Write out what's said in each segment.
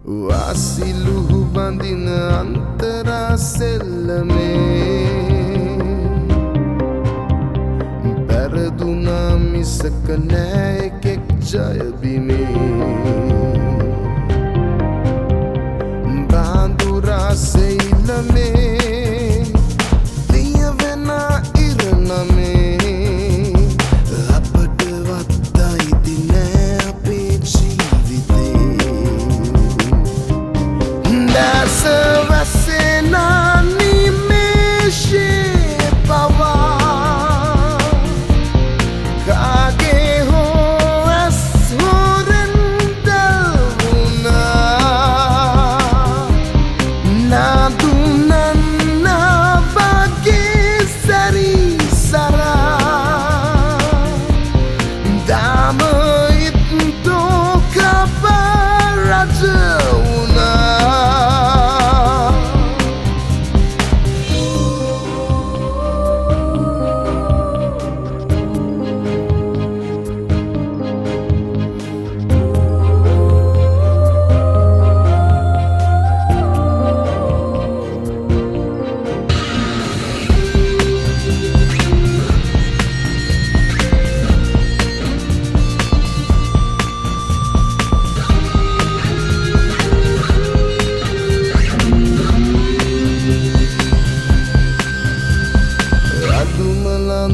वासिलुहु बंदिन अंतरा सेल्लमे परदुना मिसक नෑයෙක් ජයබිමේ Bandura सेइलमे लियවෙන ඉරණමේ අපටවත් අයිති නෑ අපේ ජීවිතේ දැස වැසෙන නිමේෂේ පවා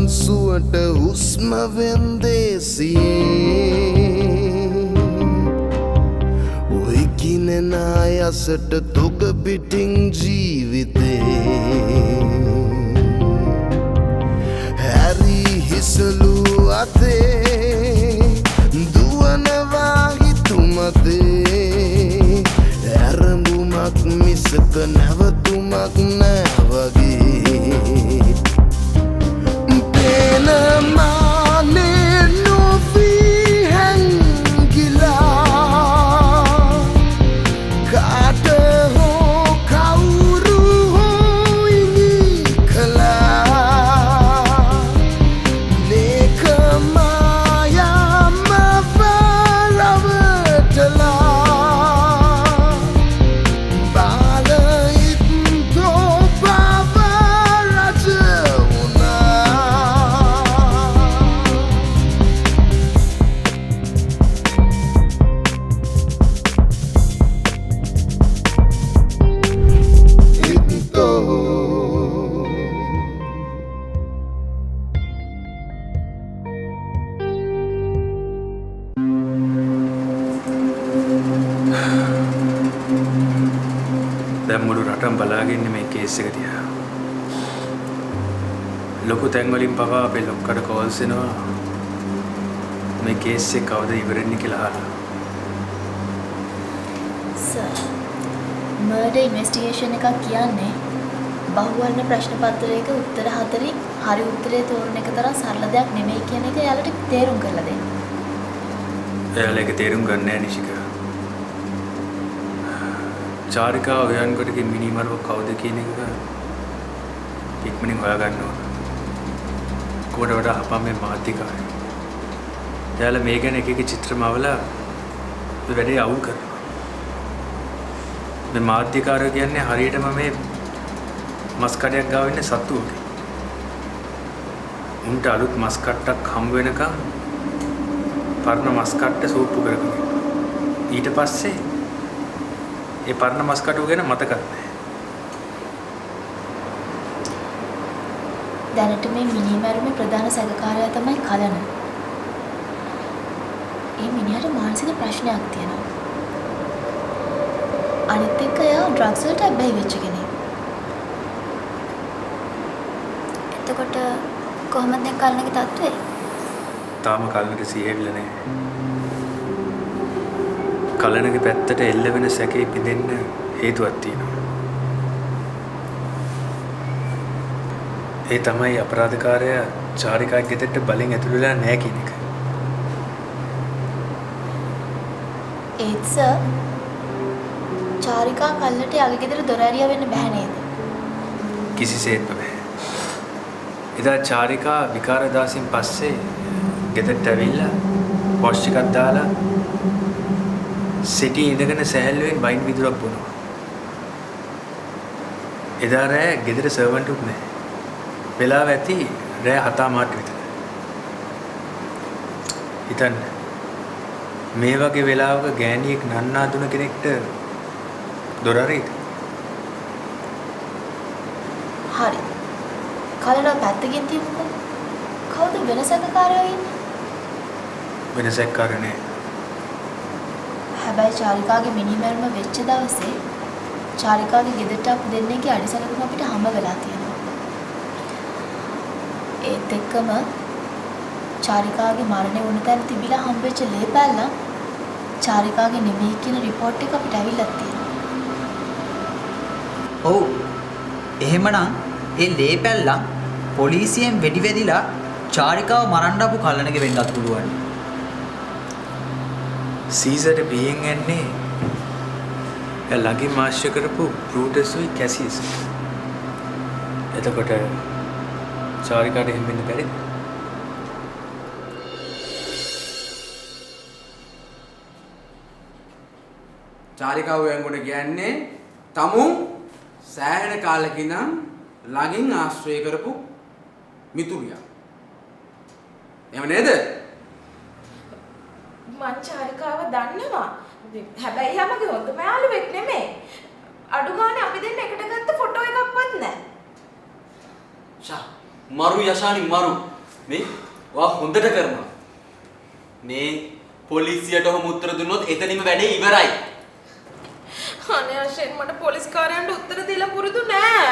සුවට හුස්ම වෙන්දේසියේ ඔය කිනෙන අයසට තොග පිටින් ජීවිතේ හැරි හිසලු අතේ දුවනවා හිතුමතේ ඇරඹුමක් මිසක නැවතුමක් නෑ වගේ දැන් මුළු රටම බලාගෙන ඉන්නේ මේ කේස් එක දිහා. ලොකු තැන් වලින් පවා අපේ ලොක්කට කෝල්ස් එනවා. මේ කේස් එක කවද ඉවරෙන්නේ කියලා අහලා. සර්, මර්ඩර් ඉන්වෙස්ටිගේෂන් එකක් කියන්නේ බහුවර්ණ ප්‍රශ්න පත්‍රයක උත්තර 4න් හරි උත්තරේ තෝරන එක තරම් සරල දෙයක් නෙමෙයි කියන එක එයාලට තේරුම් කරලා දෙන්න. එයාලා ඒක තේරුම් ගන්න නැහැ නිශිකා. චාරිකා ඔයන්කොටගේ මිනිමරුව කවුද කියන එක ඉක්මනින් හොයාගන්න ඕන. කොහොමද වඩා අපා මේ මාධ්‍යකාරය. එයාලා මේ ගැන එක එක චිත්‍රමවලා වැඩේ අවුල් කරනවා. මේ මාධ්‍යකාරය කියන්නේ හරියටම මේ මස් කඩයක් ගාව ඉන්න සත්තු වගේ. උන්ට අලුත් මස් කට්ටක් හම්බ වෙනකම් පරණ මස් කට්ට සූප්පු කරගෙන ඊට පස්සේ ඒ පරණ මස් කටුව ගැන මතකත් නැහැ. දැනට මේ මිනිමරුමේ ප්‍රධාන සැකකාරයා තමයි කලන. ඒ මිනිහට මානසික ප්‍රශ්නයක් තියෙනවා. අනිත් එක එයා ඩ්‍රග්ස් වලට ඇබ්බැහි වෙච්ච කෙනෙක්. එතකොට කොහොමද දැන් කලනගේ තත්ත්වය? තාම කලනට සිහිවිලා නැහැ. කලනගේ පැත්තට එල්ල වෙන සැකේ පිදෙන්න හේතුවක් තියෙනවා. ඒ තමයි අපරාධකාරයා චාරිකාගේ ගෙදරට බලෙන් ඇතුළු වෙලා නැහැ කියන එක. ඒත් සර්, චාරිකා කල්ලට යගේ ගෙදර දොර ඇරියා වෙන්න බෑ නේද? කිසිසේත්ම බෑ. එදා චාරිකා විකාරදාසින් පස්සේ ගෙදරට ඇවිල්ලා වොෂ් එකක් දාලා සිටි ඉඳගෙන සෑහලුවෙන් වයින් විදුරක් බොනවා. එදා රෑ ගෙදර සර්වන්ට් උත් නැහැ. වෙලාව ඇති රෑ 7:00 විතර. හිතන්න මේ වගේ වෙලාවක ගෑණියෙක් නන්නා දුන කෙනෙක්ට දොර අරිද? හරි. කලනවා පැත්තකින් තියමුකෝ. කවුද වෙනසකකාරයෝ ඉන්නේ? වෙනසක්කාර නෑ. හැබැයි චාරිකාගේ මිනිමැරුම වෙච්ච දවසේ චාරිකාගේ ගෙදරට අපු දෙන්නේගේ අඩිසලකුණු අපිට හම්බ වෙලා තියෙනවා. ඒත් එක්කම චාරිකාගේ මරණය වුණ තැන තිබිලා හම්බෙච්ච ලේ පැල්ල චාරිකාගේ නෙමෙයි කියන රිපෝට් එක අපිට ඇවිල්ලා තියෙනවා. ඔව්. එහෙමනම් ඒ ලේ පැල්ලම් පොලිසියෙන් වෙඩි වැදිලා චාරිකාව මරන්න ආපු කල්ලණක වෙන්නත් පුළුවන්. සීසර්ට බියෙන් යන්නේ ළඟින් මාශ්‍ය කරපු බ්‍රූටස්ුයි කැසියස්. එතකොට චාරිකාට එහෙම වෙන්න බැරිද? චාරිකාව යංගොඩ කියන්නේ තමු සෑහෙන කාලෙක ඉඳන් ළඟින් ආශ්‍රය කරපු මිතුරියක්. එහෙම නේද? මං චාරිකාව දන්නවා. හැබැයි යමගේ හොඳම යාළුවෙක් නෙමෙයි. අඩු ගානේ අපි දෙන්න එකට ගත්ත ෆොටෝ එකක්වත් නැහැ. මරු යශානි මරු. මේ වා හොඳට කරනවා. මේ පොලිසියට ඔහොම උත්තර දුන්නොත් එතනින්ම වැඩේ ඉවරයි. අනේ අශෙන් මට පොලිස් කාර්යයන්ට උත්තර දීලා පුරුදු නෑ.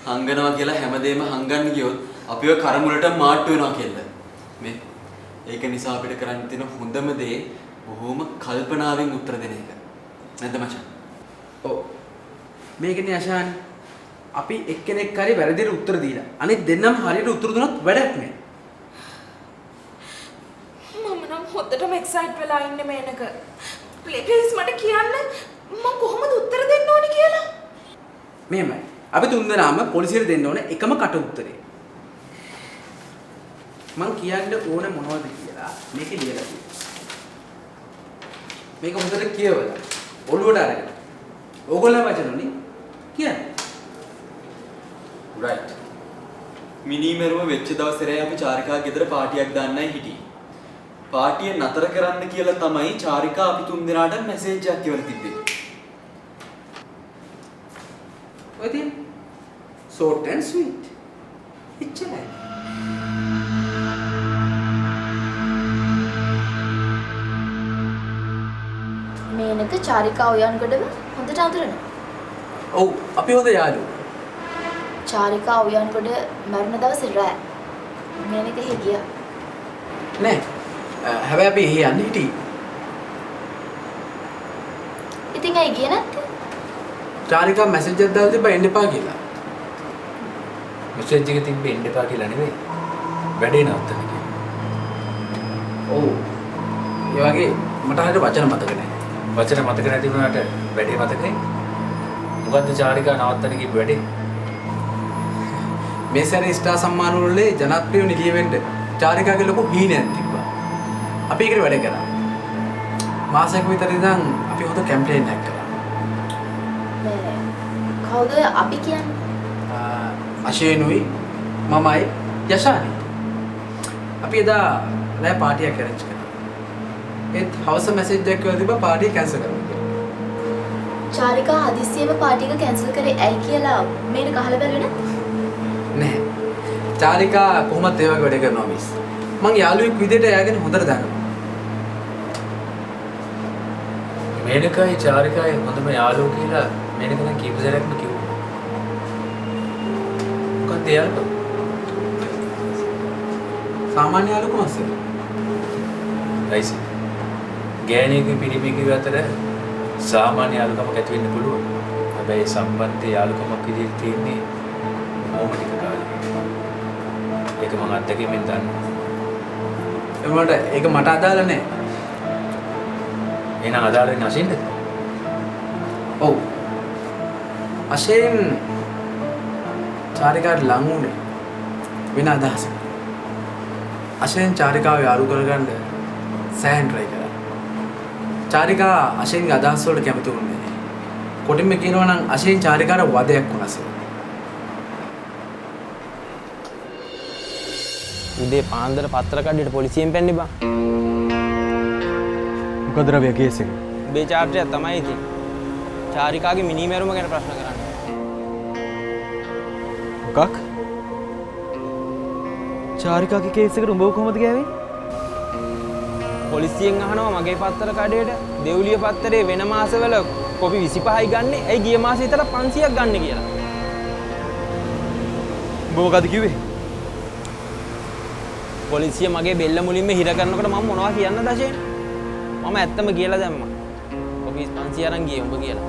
හංගනවා කියලා හැමදේම හංගන්න ගියොත් අපිව කරමුලට මාට්ටු වෙනවා කියලා. මේ ඒක නිසා අපිට කරන්න තියෙන හොඳම දේ බොහොම කල්පනාවෙන් උත්තර දෙන එක. නැද්ද මචං? ඔව්. මේකනේ අශාන් අපි එක්කෙනෙක් හරි වැරදිට උත්තර දීලා අනිත් දෙන්නම හරියට උත්තර දුන්නොත් වැඩක් නෑ. මම නම් හොද්දටම එක්සයිට් වෙලා ඉන්නේ මේනක. ප්ලීස් මට කියන්න මම කොහොමද උත්තර දෙන්න ඕනි කියලා. මෙහෙමයි. අපි තුන්දෙනාම පොලිසියට දෙන්න ඕනේ එකම කට උත්තරේ. මං කියන්න ඕන මොනවද කියලා මේකේ ලියලා තියෙනවා. මේක හොඳට කියවලා ඔළුවට අරගෙන ඕගොල්ලෝ වචනෝනේ කියන්නේ. රයිට්. මිනිමෙරුම වෙච්ච දවසේ අපි චාරිකා ගෙදර පාටියක් දාන්නයි හිටියේ. පාටිය නතර කරන්න කියලා තමයි චාරිකා අපි තුන් දෙනාට මැසේජ් එකක් කියලා තිබ්බේ. ඔය තියෙන short and sweet. එච්චරයි. මේනක චාරිකා උයන්ගොඩම හොඳට අඳුරනවා. ඔව් අපි හොඳ යාළුවෝ. චාරිකා උයන්ගොඩ මරණ දවසේ රෑ මේනක හිටියා. නෑ. හැබැයි අපි එහි යන්නේ හිටියේ. ඉතින් ඇයි ගියේ නැත්තේ? චාරිකා මැසේජ් එකක් දාලා තිබ්බා එන්න එපා කියලා. මෙසේජ් එක තිබ්බේ එන්න එපා කියලා නෙවෙයි. වැඩේ නවත්තන්න කියලා. ඔව්. ඒ වගේ මට හරියට වචන මතක නෑ. වචන මතක නැති වුණාට වැඩේ මතකයි. මොකද්ද චාරිකා නවත්තන්න කිව්ව වැඩේ? මේ සැරේ ස්ටාර් සම්මාන වලේ ජනප්‍රිය නිලිය වෙන්න චාරිකාගේ ලොකු හීනයක් තිබ්බා. අපි ඒකට වැඩ කරා. මාසයක විතර ඉඳන් අපි හොඳ කැම්පේන් එකක් කරා. මේ කවුද අපි කියන්නේ? අශේනුයි මමයි යශානි. අපි එදා රෑ පාටියක් arrange කරා. ඒත් හවස මැසේජ් එකක් කියලා තිබ්බා පාටිය කැන්සල් කරන්න කියලා. චාරිකා හදිස්සියෙම පාටි එක කැන්සල් කරේ ඇයි කියලා මේක අහලා බැලුවේ නැද්ද? නෑ. චාරිකා කොහොමද ඒ වගේ වැඩ කරනවා මිස්. මං යාළුවෙක් විදිහට එයාගෙන හොඳට දන්නවා. මේනකයි චාරිකායි හොඳම යාළුවෝ කියලා මේනක නම් කීප සැරයක්ම කිව්වා. මොකක්ද යාළුවා? සාමාන්‍ය යාළුකම අස්සේ. රයිසි. ගෑණියෙකුයි පිරිමියෙකුයි අතර සාමාන්‍ය යාළුකමක් ඇති වෙන්න පුළුවන්. හැබැයි සම්බන්ධයේ යාළුකමක් විදිහට තියෙන්නේ ඕම ටික කාලෙක. ඒක මම අත්දැකීමෙන් දන්නවා. ඒකට ඒක මට අදාළ නෑ. එහෙනම් අදාළ වෙන්නේ අසින්ද? ඔව්. අශේන් චාරිකාට ලං වුණේ වෙන අදහසක්. අශේන් චාරිකාව යාළු කරගන්න සෑහෙන try කරා. චාරිකා අශේන්ගේ අදහස් වලට කැමති වුණේ නැහැ. කොටින්ම කියනවා නම් අශේන් චාරිකාට වදයක් වුණා සර්. උදේ පාන්දර පත්‍ර කඩේට පොලිසියෙන් පැන්නේ බං. මොකද රවිය කේස් එක? උඹේ චාර්ජර් තමයි ඉතින්. චාරිකාගේ මිනිමැරුම ගැන ප්‍රශ්න කරන්නේ. මොකක්? චාරිකාගේ කේස් එකට උඹ කොහොමද ගෑවේ? පොලිසියෙන් අහනවා මගේ පත්‍ර කඩේට දෙව්ලිය පත්තරේ වෙන මාසවල කොපි 25යි ගන්නෙ. ඇයි ගිය මාසෙ විතර 500ක් ගන්න කියලා. උඹ මොකද කිව්වේ? පොලිසිය මගේ බෙල්ල මුලින්ම හිර කරනකොට මම මොනවා කියන්නද අශේන්? මම ඇත්තම කියලා දැම්මා. කොපි 500 අරන් ගියේ උඹ කියලා.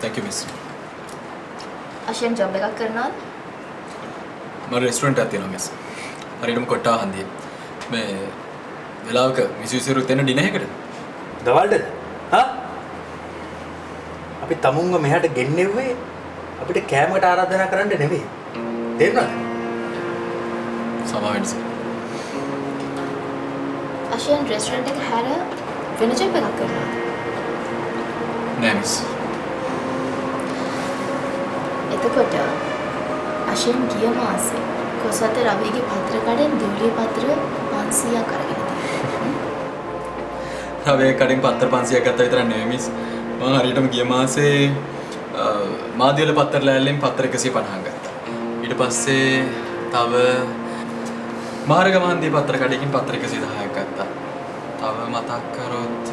Thank you miss. Ashen job එකක් කරනවද? මම රෙස්ටුරන්ට් එකක් තියෙනවා මිස්. හරියටම කොට්ටා හන්දියේ. මේ වෙලාවක මිසිසිරුත් එන ඩිනර් එකකට. දවල්ටද? හා? අපි තමුන්ව මෙහාට ගෙන්නෙව්වේ අපිට කෑමකට ආරාධනා කරන්න නෙවෙයි. තේරුණාද? සමාවෙන්න සර්. අශේන් රෙස්ටුරන්ට් එක හැර වෙන ජොබ් එකක් කරනවද? නෑ මිස්. එතකොට අශේන් ගිය මාසේ කොසත රවිගේ පත්‍ර කඩෙන් දෙව්ලිය පත්‍ර 500ක් අරගෙන තියෙනවා. රවිගේ කඩෙන් පත්‍ර 500ක් ගත්තා විතරක් නෙවෙයි මිස්. මම හරියටම ගිය මාසේ මාදිවල පත්‍ර ලෑල්ලෙන් පත්‍ර 150ක් ගත්තා. ඊට පස්සේ තව මාර්ගමහන්දිය පත්‍ර කඩේකින් පත්‍ර 110ක් ගත්තා. තව මතක් කරොත්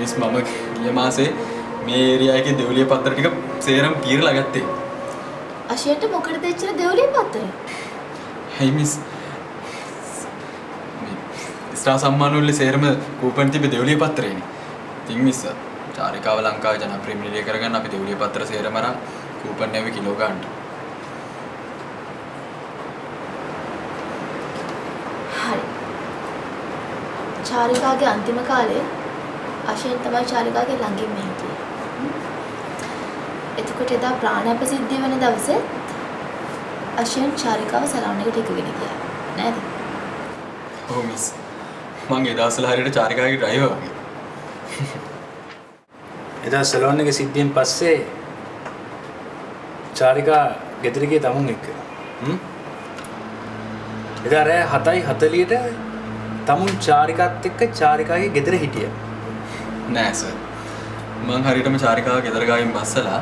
මිස් මම ගිය මාසේ මේ ඒරියා එකේ දෙව්ලිය පත්‍ර ටික සේරම කීරලා ගත්තේ. අශේන්ට මොකටද එච්චර දෙව්ලිය පත්‍ර? hey miss ස්ටාර් සම්මාන වල සේරම කූපන් තිබ්බේ දෙව්ලිය පත්‍රේනේ. ඉතින් මිස් චාරිකාව ලංකාවේ ජනප්‍රිය මිලිය කරගන්න අපි දෙව්ලිය පත්‍ර සේරම අරන් කූපන් නැවි කිලෝ ගන්නට. හරි. චාරිකාගේ අන්තිම කාලේ අශේන් තමයි චාරිකාගේ ළඟින්ම හිටියේ. එතකොට එදා ප්‍රාණාප සිද්ධිය වෙන දවසේ අශේන් චාරිකාව සලෝන් එකට එකගෙන ගියා නේද? ඔව් මිස්. මං ඒ දවස්වල හරියට චාරිකාගේ ඩ්‍රයිවර් වගේ. එදා සලෝන් එකේ සිද්ධියෙන් පස්සේ චාරිකා ගෙදර ගියේ තමුන් එක්ක. එදා රෑ 7:40ට තමුන් චාරිකාත් එක්ක චාරිකාගේ ගෙදර හිටියා. නෑ සර්. මං හරියටම චාරිකාව ගෙදර ගාවින් බස්සලා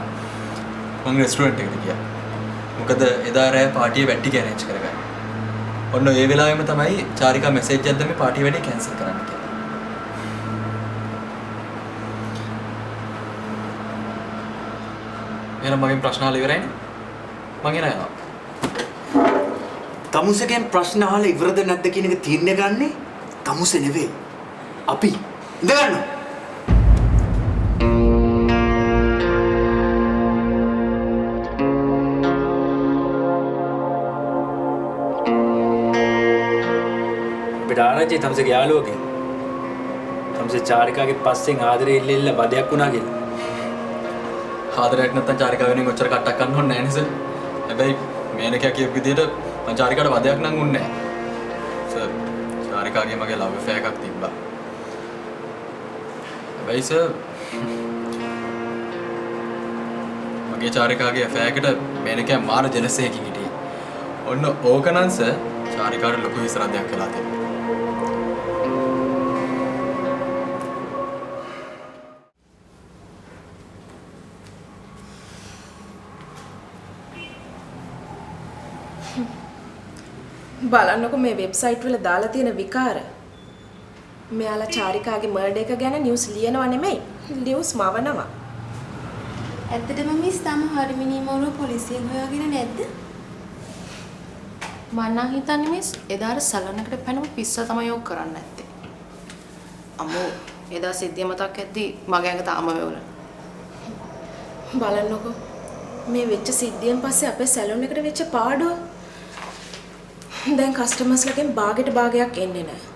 මං රෙස්ටුරන්ට් එකට ගියා. මොකද එදා රෑ පාටිය වැට්ටි කැරේන්ජ් කරගන්න. ඔන්න ඒ වෙලාවෙම තමයි චාරිකා මෙසේජ් එකක් දැම්මේ පාටිය වැඩි කැන්සල් කරන්න කියලා. එහෙනම් මගෙන් ප්‍රශ්න අහලා ඉවරයිනේ. මං එන යනවා. තමුසෙන් ප්‍රශ්න අහලා ඉවරද නැද්ද කියන එක තීරණය ගන්නේ තමුසේ නෙවෙයි. අපි ඉඳ ගන්නවා. ආරච්චි තමසේගේ යාළුවගේ තමසේ චාරිකාගේ පස්සෙන් ආදරේ ඉල්ල වදයක් වුණා කියලා. ආදරයක් නැත්තම් චාරිකාව වෙනුවෙන් ඔච්චර කට්ටක් ගන්න ඕනේ නැහැ නේ සර්. හැබැයි මේනකයා කියපු විදිහට මං චාරිකාට වදයක් නම් උන්නේ නැහැ. සර් චාරිකාගේ මගේ ලව් ඇෆෙයාර් එකක් තිබ්බා. හැබැයි සර් මගේ චාරිකාගේ ඇෆෙයාර් එකට මේනකයා මාර ජෙලස් එකකින් හිටියේ. ඔන්න ඕකනම් සර් චාරිකාට ලොකු විශ්‍රාදයක් කළා තියෙනවා. බලන්නකො මේ වෙබ්සයිට් වල දාලා තියෙන විකාර. මෙයාලා චාරිකාගේ මර්ඩර් එක ගැන නිවුස් ලියනවා නෙමෙයි, නිවුස් මවනවා. ඇත්තටම මිස් තාම හරිමිනී මෝරුව පොලිසියෙන් හොයාගෙන නැද්ද? මම නම් හිතන්නේ මිස් එදාට සලන් එකට පැනපු පිස්සා තමයි ඔක් කරන්න නැත්තේ. අම්මෝ එදා සිද්ධිය මතක් ඇද්දි මගේ ඇඟ තාම වෙවුණා. බලන්නකො මේ වෙච්ච සිද්ධියෙන් පස්සේ අපේ සැලොන් එකට වෙච්ච පාඩුව. දැන් කස්ටමර්ස්ලගෙන් භාගයට භාගයක් එන්නේ නැහැ.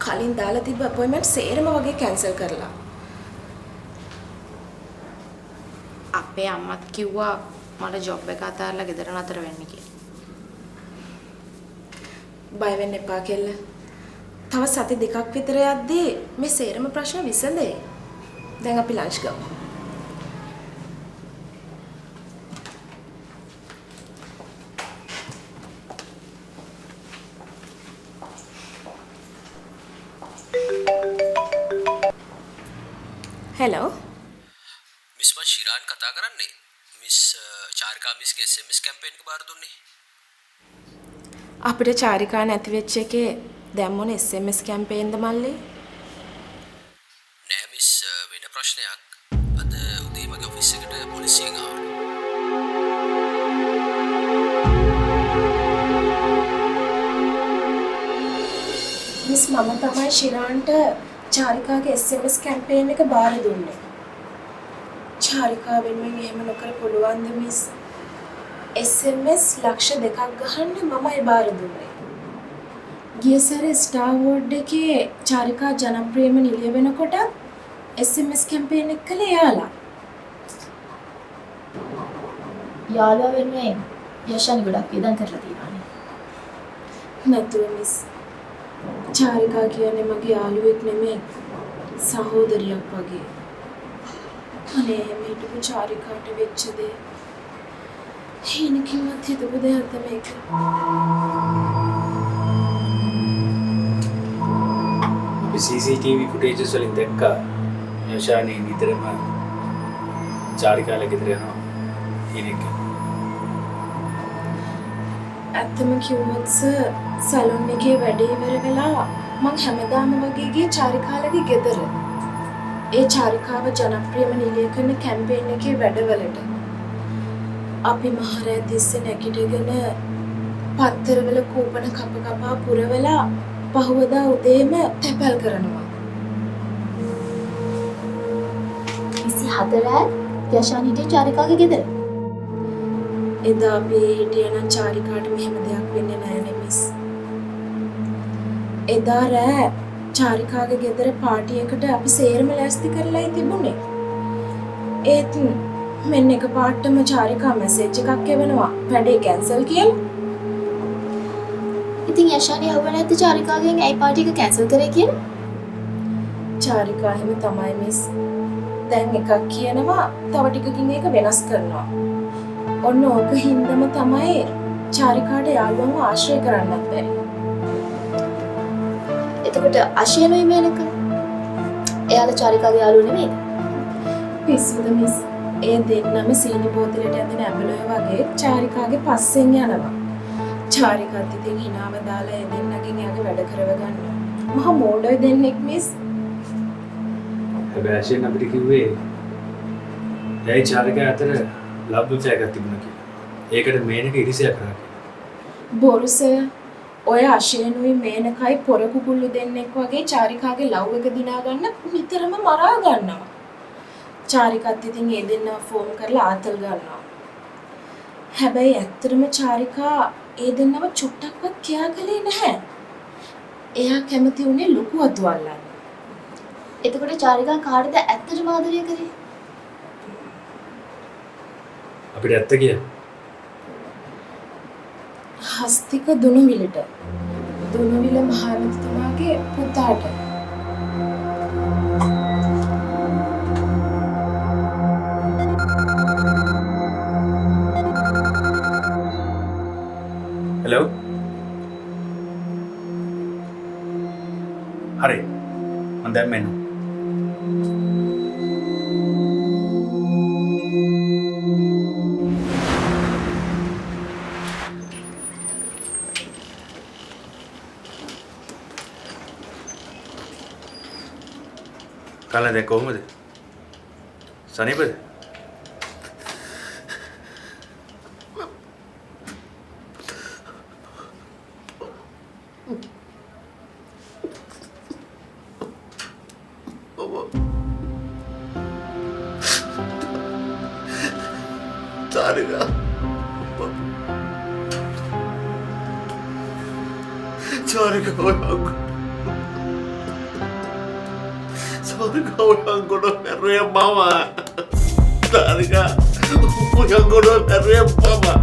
කලින් දාලා තිබ්බ අපොයින්ට්මන්ට් සේරම වගේ කැන්සල් කරලා. අපේ අම්මත් කිව්වා මට ජොබ් එක අතහැරලා ගෙදර නතර වෙන්න කියලා. බය වෙන්න එපා කෙල්ල. තව සති දෙකක් විතර යද්දී මේ සේරම ප්‍රශ්න විසඳෙයි. දැන් අපි ලන්ච් ගමු. හෙලෝ මිස් මන් ශිරාන් කතා කරන්නේ. මිස් චාරිකා මිස්ගේ SMS කැම්පේන් එක බාර දුන්නේ. අපිට චාරිකා නැති වෙච්ච එකේ දැන් මොන SMS කැම්පේන්ද මල්ලි? නෑ මිස් වෙන ප්‍රශ්නයක්. අද උදේ මගේ ඔෆිස් එකට පොලිසියෙන් ආවා. මිස් මම තමයි ශිරාන්ට චාරිකාගේ SMS කැම්පේන් එක බාර දුන්නේ. චාරිකා වෙනුවෙන් එහෙම නොකර පුළුවන්ද මිස්? SMS ලක්ෂ 2ක් ගහන්න මමයි බාර දුන්නේ. ගිය සැරේ ස්ටාර් වෝඩ් එකේ චාරිකා ජනප්‍රියම නිලිය වෙනකොට SMS කැම්පේන් එක කළේ යාලා. යාළුවා වෙනුවෙන් යෂානි ගොඩක් ඉදන් කරලා තියෙනවානේ. නැතුව මිස්. චාරිකා කියන්නේ මගේ යාළුවෙක් නෙමෙයි සහෝදරියක් වගේ. අනේ මේ හිටපු චාරිකාට වෙච්ච දේ හීනකින්වත් හිතපු දෙයක් මේක. අපි CCTV footages වලින් දැක්කා යෂානි නිතරම චාරිකාලා ගෙදර යනවා කියන එක. ඇත්තම කිව්වොත් සැලොන් එකේ වැඩ ඉවර වෙලා මං හැමදාම වගේ ගියේ චාරිකාලගේ ගෙදර. ඒ චාරිකාව ජනප්‍රියම නිලිය කරන කැම්පේන් එකේ වැඩවලට. අපි මහරෑ තිස්සේ නැගිටගෙන පත්තරවල කූපන කප කපා පුරවලා පහවදා උදේම තැපැල් කරනවා. 24 යෂානි හිටියේ චාරිකාගේ ගෙදර. එදා අපි හිටියේ නම් චාරිකාට මෙහෙම දෙයක් වෙන්නේ නැහැ නේ මිස්. එදා රෑ චාරිකාගේ ගෙදර පාටි එකට අපි සේරම ලෑස්ති කරලායි තිබුණේ. ඒත් මෙන්න එක පාටම චාරිකා මැසේජ් එකක් එවනවා වැඩේ කැන්සල් කියලා. ඉතින් යෂානි අහුව නැද්ද චාරිකාගෙන් ඇයි පාටි එක කැන්සල් කරේ කියලා? චාරිකා එහෙම තමයි මිස්. දැන් එකක් කියනවා තව ටිකකින් ඒක වෙනස් කරනවා. ඔන්න ඕක හින්දම තමයි චාරිකාට යාළුවන්ව ආශ්‍රය කරන්නත් බැරි. එතකොට අශයනුයි මේනක එයාලා චාරිකාගේ යාළුවෝ නෙමෙයිද? පිස්සුද මිස්. ඒ දෙන්නම සීනි බෝතලෙට ඇඳෙන ඇඹලුව වගේ චාරිකාගේ පස්සෙන් යනවා. චාරිකාත් ඉතින් හිනාව දාලා ඒ දෙන්නගෙන් යාගේ වැඩ කරව ගන්නවා. මහා මෝඩයි දෙන්නෙක් මිස්. හැබැයි අශයන් අපිට කිව්වේ එයි චාරිකා අතර ලබ් එකක් තිබුණා කියලා. ඒකට මේනක ඉරිසියා කරා කියලා. බොරු සර්. ඔය අශයනුයි මේනකයි පොර කුකුල්ලු දෙන්නෙක් වගේ චාරිකාගේ ලව් එක දිනා ගන්න නිතරම මරා ගන්නවා. චාරිකාත් ඉතින් ඒ දෙන්නව ෆෝන් කරලා ආතල් ගන්නවා. හැබැයි ඇත්තටම චාරිකා ඒ දෙන්නව චුට්ටක්වත් කියා කලේ නැහැ. එයා කැමති උනේ ලොකු අතු අල්ලන්න. එතකොට චාරිකා කාටද ඇත්තටම ආදරය කරේ? අපිට ඇත්ත කිය. හස්තික දුනුවිලට. දුනුවිල මහමැතිතුමාගේ පුතාට. හෙලෝ. හරි. මම දැන් මෙන්න. කාලා දැන් කොහමද? සනීපද? Chariga. Chariga, Chariga, I'm gonna marry a mama. Chariga. Punya guru dari Papa.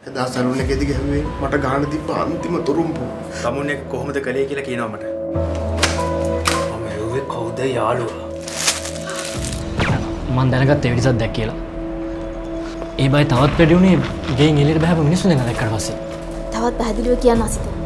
එදා සැලුන් එකේදී ගැහුවේ මට ගහන්න තිබ්බ අන්තිම තුරුම්පු. තමුන් එක කොහොමද කලේ කියලා කියනවා මට. මම එව්වේ කවුද යාළුවා? මං දැනගත්තේ වෙඩිසක් දැක් කියලා. ඒ බයි තවත් වැඩි උනේ ගෙයින් එළියට බහපු මිනිස්සු දෙන්න දැක්කට පස්සේ. තවත් පැහැදිලිව කියන්න අසිත.